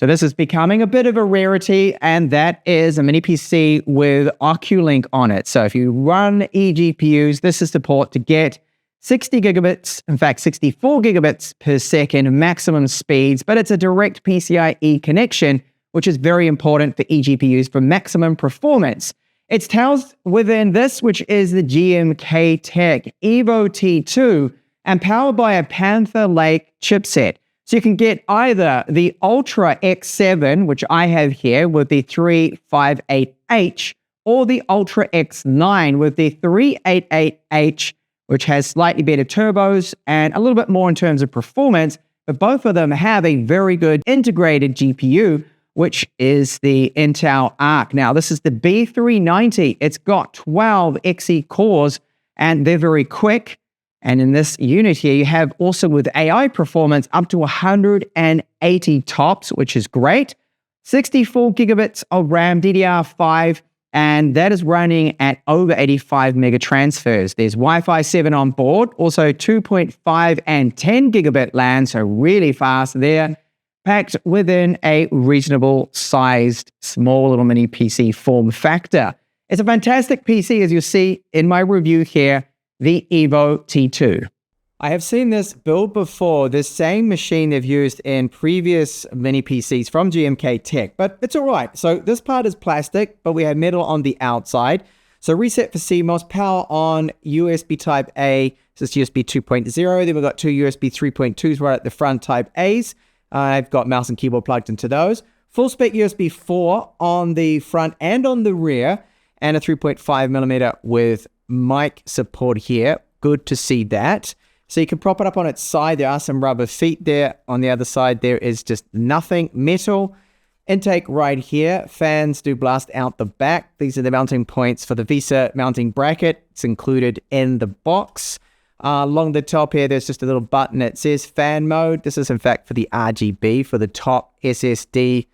So this is becoming a bit of a rarity, and that is a mini PC with Oculink on it. So if you run eGPUs, this is the port to get 60 gigabits, in fact 64 gigabits per second maximum speeds, but it's a direct PCIe connection, which is very important for eGPUs for maximum performance. It's housed within this, which is the GMKTec Evo T2 and powered by a Panther Lake chipset. So you can get either the Ultra X7, which I have here with the 358H, or the Ultra X9 with the 388H, which has slightly better turbos and a little bit more in terms of performance, but both of them have a very good integrated GPU, which is the Intel Arc. Now, this is the B390. It's got 12 Xe cores, and they're very quick. And in this unit here, you have also with AI performance up to 180 TOPS, which is great. 64 gigabits of RAM, DDR5, and that is running at over 85 mega transfers. There's Wi-Fi 7 on board, also 2.5 and 10 gigabit LAN, so really fast there. Packed within a reasonable sized, small little mini PC form factor. It's a fantastic PC, as you see in my review here, the Evo T2. I have seen this build before, this same machine they've used in previous mini PCs from GMKTec, but it's all right. So this part is plastic, but we have metal on the outside. So reset for CMOS, power on, USB Type A, this is USB 2.0, then we've got two USB 3.2s right at the front, Type A's. I've got mouse and keyboard plugged into those. Full spec USB 4 on the front and on the rear, and a 3.5 millimeter with mic support here. Good to see that. So you can prop it up on its side. There are some rubber feet there. On the other side, there is just nothing. Metal. Intake right here. Fans do blast out the back. These are the mounting points for the VESA mounting bracket. It's included in the box. Along the top here, there's just a little button that says fan mode. This is in fact for the RGB for the top SSD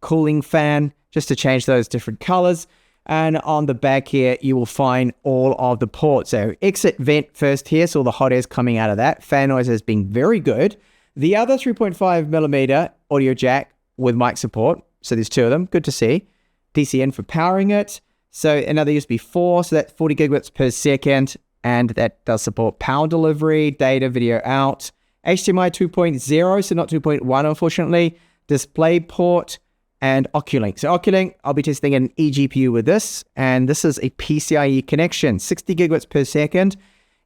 cooling fan, just to change those different colors. And on the back here, you will find all of the ports. So exit vent first here, so all the hot air is coming out of that. Fan noise has been very good. The other 3.5 millimeter audio jack with mic support. So there's two of them, good to see. DC in for powering it. So another USB 4, so that's 40 gigabits per second. And that does support power delivery, data, video out. HDMI 2.0, so not 2.1 unfortunately. Display port and Oculink. So Oculink, I'll be testing an eGPU with this. And this is a PCIe connection, 60 gigabits per second.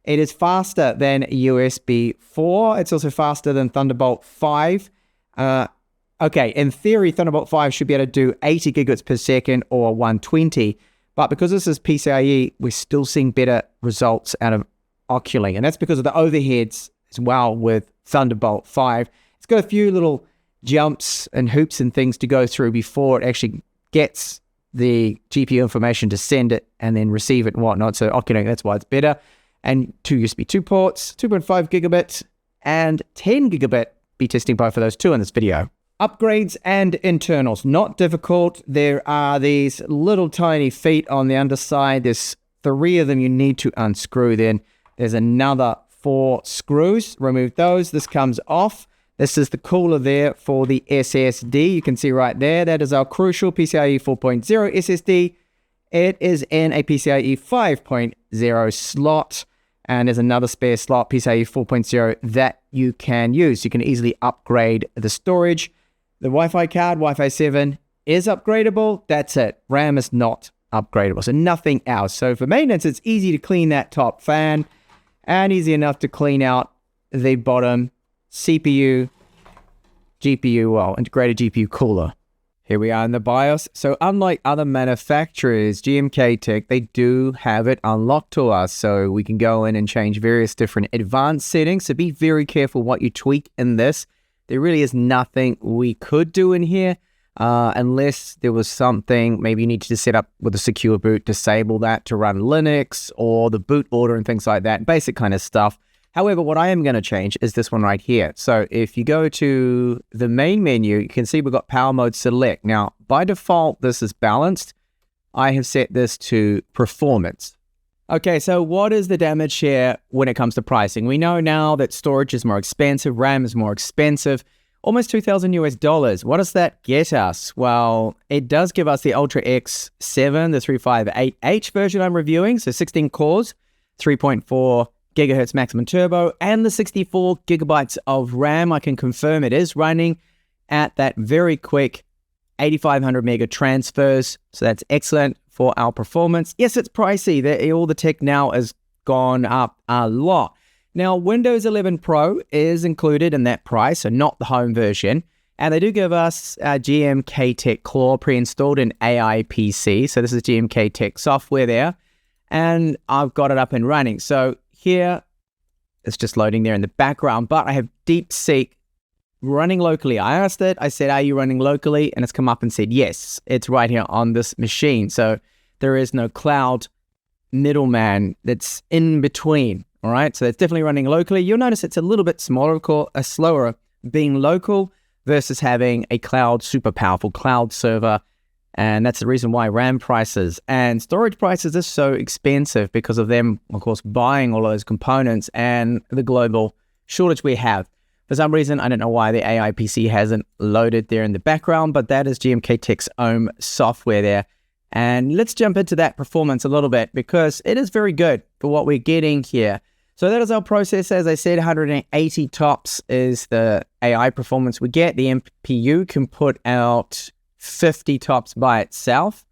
It is faster than USB 4. It's also faster than Thunderbolt 5. Okay, in theory, Thunderbolt 5 should be able to do 80 gigabits per second or 120. But because this is PCIe, we're still seeing better results out of Oculink. And that's because of the overheads as well with Thunderbolt 5. It's got a few little jumps and hoops and things to go through before it actually gets the GPU information to send it and then receive it and whatnot. So Oculink, that's why it's better. And two USB 2 ports, 2.5 gigabit and 10 gigabit. Be testing both of those two in this video. Upgrades and internals, not difficult. There are these little tiny feet on the underside. There's 3 of them you need to unscrew. Then there's another 4 screws. Remove those. This comes off. This is the cooler there for the SSD. You can see right there. That is our crucial PCIe 4.0 SSD. It is in a PCIe 5.0 slot. And there's another spare slot, PCIe 4.0, that you can use. You can easily upgrade the storage. The Wi-Fi card, Wi-Fi 7, is upgradable. That's it. RAM is not upgradable, so nothing else. So for maintenance, it's easy to clean that top fan and easy enough to clean out the bottom CPU, GPU, well, integrated GPU cooler. Here we are in the BIOS. So unlike other manufacturers, GMKTec, they do have it unlocked to us. So we can go in and change various different advanced settings. So be very careful what you tweak in this. There really is nothing we could do in here unless there was something maybe you needed to set up with a secure boot, disable that to run Linux or the bootloader and things like that, basic kind of stuff. However, what I am going to change is this one right here. So if you go to the main menu, you can see we've got power mode select. Now, by default, this is balanced. I have set this to performance. Okay, so what is the damage here when it comes to pricing? We know now that storage is more expensive, RAM is more expensive. almost 2,000 US dollars. What does that get us? Well, it does give us the Ultra X7, the 358H version I'm reviewing. So 16 cores, 3.4 gigahertz maximum turbo, and the 64 gigabytes of RAM. I can confirm it is running at that very quick 8,500 mega transfers. So that's excellent for our performance. Yes, it's pricey. All the tech now has gone up a lot. Now, Windows 11 Pro is included in that price, so not the home version. And they do give us GMKTec Claw pre-installed in AI PC. So this is GMKTec software there. And I've got it up and running. So here, it's just loading there in the background. But I have DeepSeek running locally. I asked it. I said, are you running locally? And it's come up and said, yes, it's right here on this machine. So there is no cloud middleman that's in between. All right, so it's definitely running locally. You'll notice it's a little bit smaller, slower being local versus having a cloud, super powerful cloud server. And that's the reason why RAM prices and storage prices are so expensive, because of them, of course, buying all those components and the global shortage we have. For some reason, I don't know why the AI PC hasn't loaded there in the background, but that is GMKTec's own software there. And let's jump into that performance a little bit, because it is very good for what we're getting here. So that is our processor. As I said, 180 tops is the AI performance we get. The NPU can put out 50 tops by itself,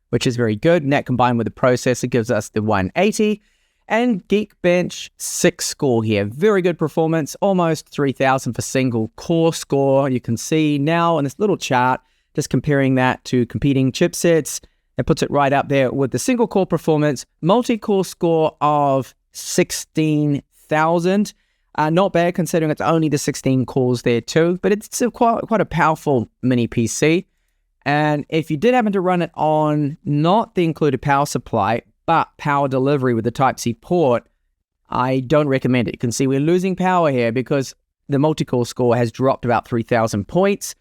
which is very good. And that combined with the processor gives us the 180. And Geekbench 6 score here. Very good performance, almost 3,000 for single core score. You can see now in this little chart, just comparing that to competing chipsets, it puts it right up there with the single core performance, multi-core score of 16,000. Not bad considering it's only the 16 cores there too, but it's still quite a powerful mini PC. And if you did happen to run it on not the included power supply, but power delivery with the Type-C port, I don't recommend it. You can see we're losing power here because the multi-core score has dropped about 3,000 points.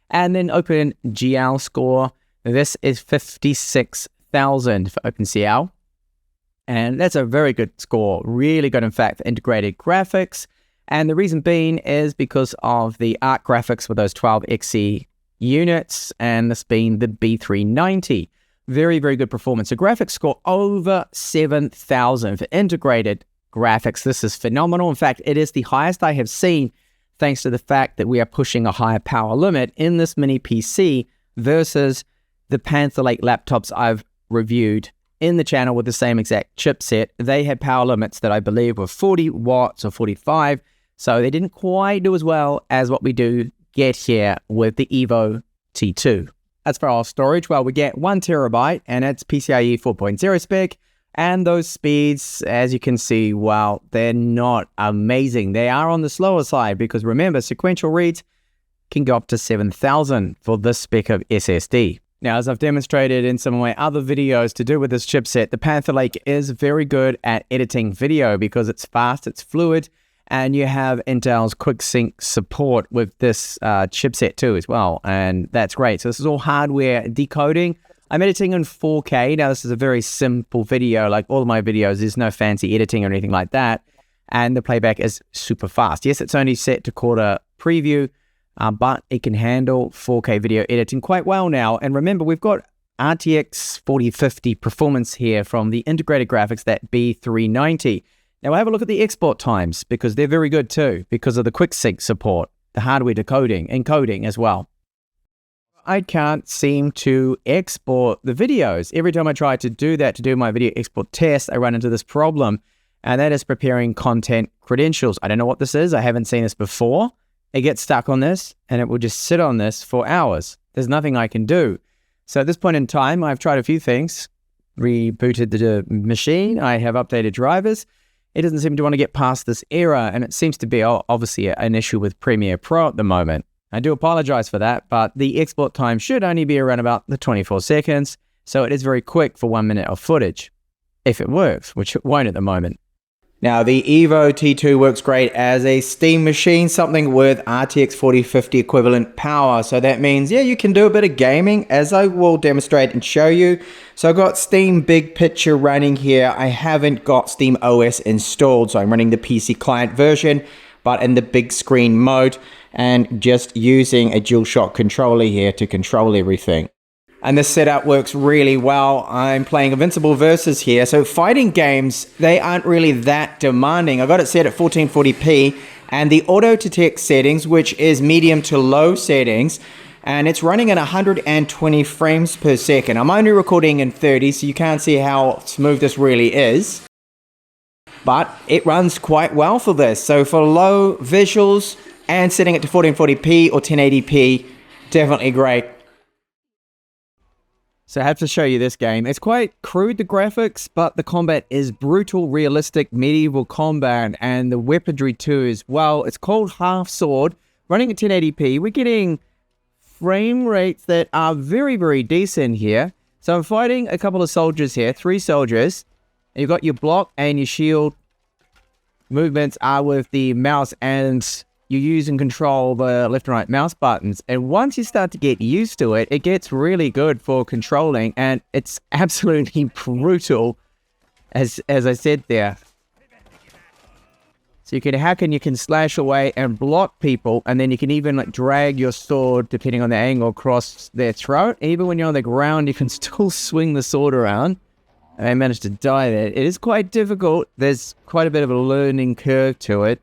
And then OpenGL score, this is 56,000 for OpenCL. And that's a very good score, really good, in fact, for integrated graphics. And the reason being is because of the art graphics with those 12XE units, and this being the B390. Very, very good performance. A graphics score over 7,000 for integrated graphics. This is phenomenal. In fact, it is the highest I have seen, thanks to the fact that we are pushing a higher power limit in this mini PC versus the Panther Lake laptops I've reviewed in the channel with the same exact chipset. They had power limits that I believe were 40 watts or 45, so they didn't quite do as well as what we do get here with the Evo T2. As for our storage, well, we get 1 terabyte, and it's PCIe 4.0 spec, and those speeds, as you can see, well, they're not amazing. They are on the slower side, because remember, sequential reads can go up to 7,000 for this spec of SSD. Now, as I've demonstrated in some of my other videos to do with this chipset, the Panther Lake is very good at editing video because it's fast, it's fluid, and you have Intel's QuickSync support with this chipset too as well, and that's great. So this is all hardware decoding. I'm editing in 4K. Now, this is a very simple video, like all of my videos. There's no fancy editing or anything like that, and the playback is super fast. Yes, it's only set to quarter preview, but it can handle 4K video editing quite well now. And remember, we've got RTX 4050 performance here from the integrated graphics, that B390. Now, have a look at the export times, because they're very good too, because of the QuickSync support, the hardware decoding, encoding as well. I can't seem to export the videos. Every time I try to do that, to do my video export test, I run into this problem, and that is preparing content credentials. I don't know what this is. I haven't seen this before. It gets stuck on this, and it will just sit on this for hours. There's nothing I can do. So at this point in time, I've tried a few things. Rebooted the machine. I have updated drivers. It doesn't seem to want to get past this error, and it seems to be obviously an issue with Premiere Pro at the moment. I do apologize for that, but the export time should only be around about the 24 seconds, so it is very quick for 1 minute of footage, if it works, which it won't at the moment. Now, the Evo T2 works great as a Steam machine, something with RTX 4050 equivalent power. So that means, yeah, you can do a bit of gaming, as I will demonstrate and show you. So I've got Steam Big Picture running here. I haven't got Steam OS installed, so I'm running the PC client version. but in the big screen mode, and just using a DualShock controller here to control everything. And this setup works really well. I'm playing Invincible Versus here. So fighting games, they aren't really that demanding. I got it set at 1440p, and the auto detect settings, which is medium to low settings, and it's running at 120 frames per second. I'm only recording in 30, so you can't see how smooth this really is. But it runs quite well for this. So for low visuals and setting it to 1440p or 1080p, definitely great. So I have to show you this game. It's quite crude, the graphics, but the combat is brutal, realistic, medieval combat, and the weaponry too as well. It's called Half Sword, running at 1080p. We're getting frame rates that are very, very decent here. So I'm fighting a couple of soldiers here, 3 soldiers. And you've got your block and your shield. Movements are with the mouse, and you use and control the left and right mouse buttons. And once you start to get used to it, it gets really good for controlling, and it's absolutely brutal, as I said there. So you can hack and you can slash away and block people, and then you can even like drag your sword, depending on the angle, across their throat. Even when you're on the ground, you can still swing the sword around. And I managed to die there. It is quite difficult. There's quite a bit of a learning curve to it.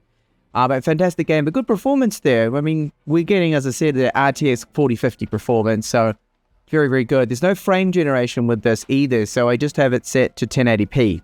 But fantastic game, but good performance there. I mean, we're getting, as I said, the RTX 4050 performance, so very, very good. There's no frame generation with this either, so I just have it set to 1080p.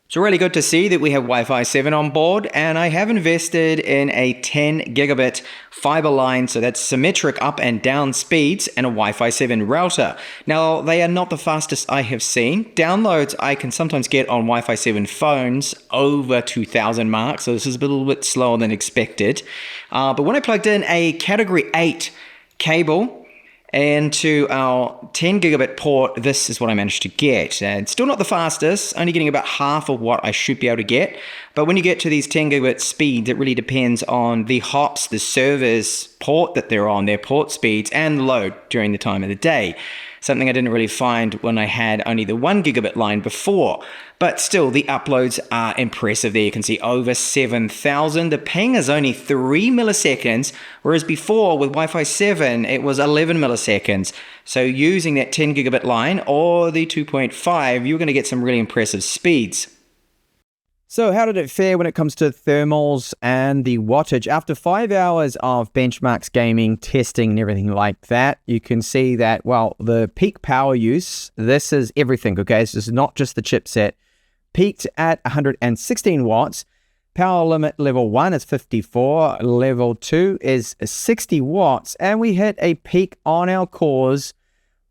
It's really good to see that we have Wi-Fi 7 on board, and I have invested in a 10 gigabit fiber line, so that's symmetric up and down speeds, and a Wi-Fi 7 router. Now, they are not the fastest I have seen. Downloads I can sometimes get on Wi-Fi 7 phones over 2000 mark, so this is a little bit slower than expected. But when I plugged in a Category 8 cable into our 10 gigabit port, this is what I managed to get. And still not the fastest, only getting about half of what I should be able to get. But when you get to these 10 gigabit speeds, it really depends on the hops, the server's port that they're on, their port speeds, and load during the time of the day. Something I didn't really find when I had only the 1 gigabit line before. But still, the uploads are impressive there. You can see over 7,000. The ping is only 3 milliseconds, whereas before with Wi-Fi 7, it was 11 milliseconds. So using that 10 gigabit line or the 2.5, you're going to get some really impressive speeds. So how did it fare when it comes to thermals and the wattage? After 5 hours of benchmarks gaming, testing, and everything like that, you can see that, well, the peak power use, this is everything, okay? This is not just the chipset. Peaked at 116 watts. Power limit level 1 is 54. Level 2 is 60 watts. And we hit a peak on our cores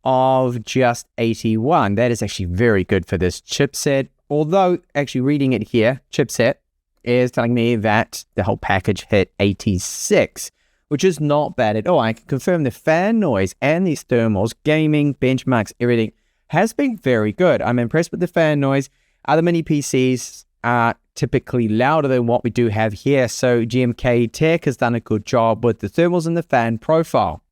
of just 81. That is actually very good for this chipset. Although, actually reading it here, chipset is telling me that the whole package hit 86, which is not bad at all. I can confirm the fan noise and these thermals, gaming, benchmarks, everything has been very good. I'm impressed with the fan noise. Other mini PCs are typically louder than what we do have here, so GMKTec has done a good job with the thermals and the fan profile.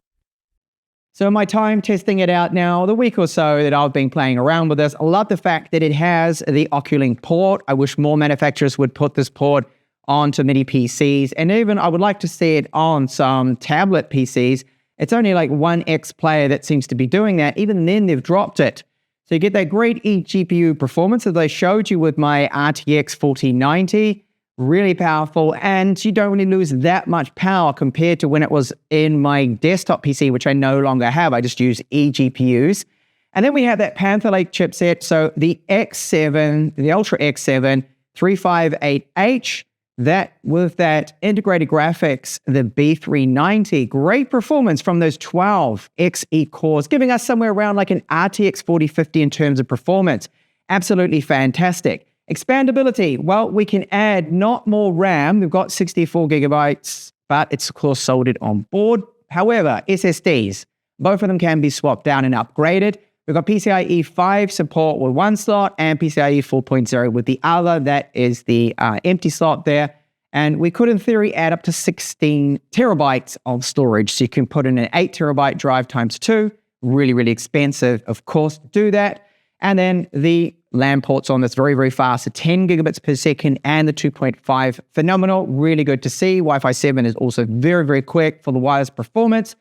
So my time testing it out now, the week or so that I've been playing around with this, I love the fact that it has the Oculink port. I wish more manufacturers would put this port onto mini PCs, and even I would like to see it on some tablet PCs. It's only like one X-Player that seems to be doing that. Even then, they've dropped it. So you get that great eGPU performance that I showed you with my RTX 4090. Really powerful, and you don't really lose that much power compared to when it was in my desktop PC, which I no longer have. I just use eGPUs. And then we have that Panther Lake chipset. So the X7, the Ultra X7 358H, that with that integrated graphics, the B390, great performance from those 12 Xe cores, giving us somewhere around like an RTX 4050 in terms of performance. Absolutely fantastic. Expandability, well, we can add not more RAM. We've got 64 gigabytes, but it's of course soldered on board. However, SSDs, both of them can be swapped down and upgraded. We've got PCIe 5 support with one slot and PCIe 4.0 with the other. That is the empty slot there. And we could, in theory, add up to 16 terabytes of storage. So you can put in an 8 terabyte drive times 2. Really, really expensive, of course, to do that. And then the LAN ports on this very, very fast, the 10 gigabits per second and the 2.5. Phenomenal, really good to see. Wi-Fi 7 is also very, very quick for the wireless performance.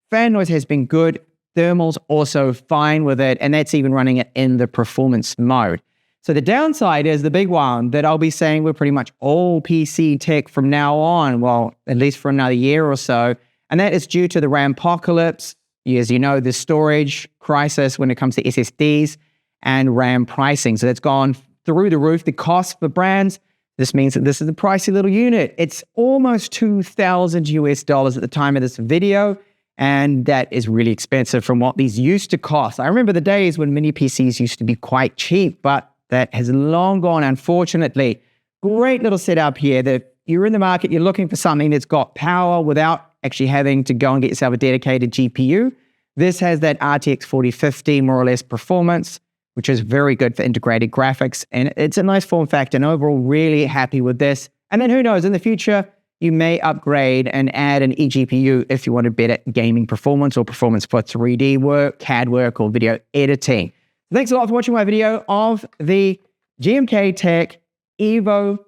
Fan noise has been good. Thermal's also fine with it, and that's even running it in the performance mode. So the downside is the big one that I'll be saying we're pretty much all PC tech from now on, well, at least for another year or so, and that is due to the RAM apocalypse. As you know, the storage crisis when it comes to SSDs and RAM pricing. So that's gone through the roof. The cost for brands, this means that this is a pricey little unit. It's almost $2,000 at the time of this video. And that is really expensive from what these used to cost. I remember the days when mini PCs used to be quite cheap, but that has long gone, unfortunately. Great little setup here that you're in the market, you're looking for something that's got power without actually having to go and get yourself a dedicated GPU. This has that RTX 4050 more or less performance, which is very good for integrated graphics. And it's a nice form factor, and overall really happy with this. And then who knows, in the future, you may upgrade and add an eGPU if you want a better gaming performance or performance for 3D work, CAD work, or video editing. Thanks a lot for watching my video of the GMKTec Evo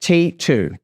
T2.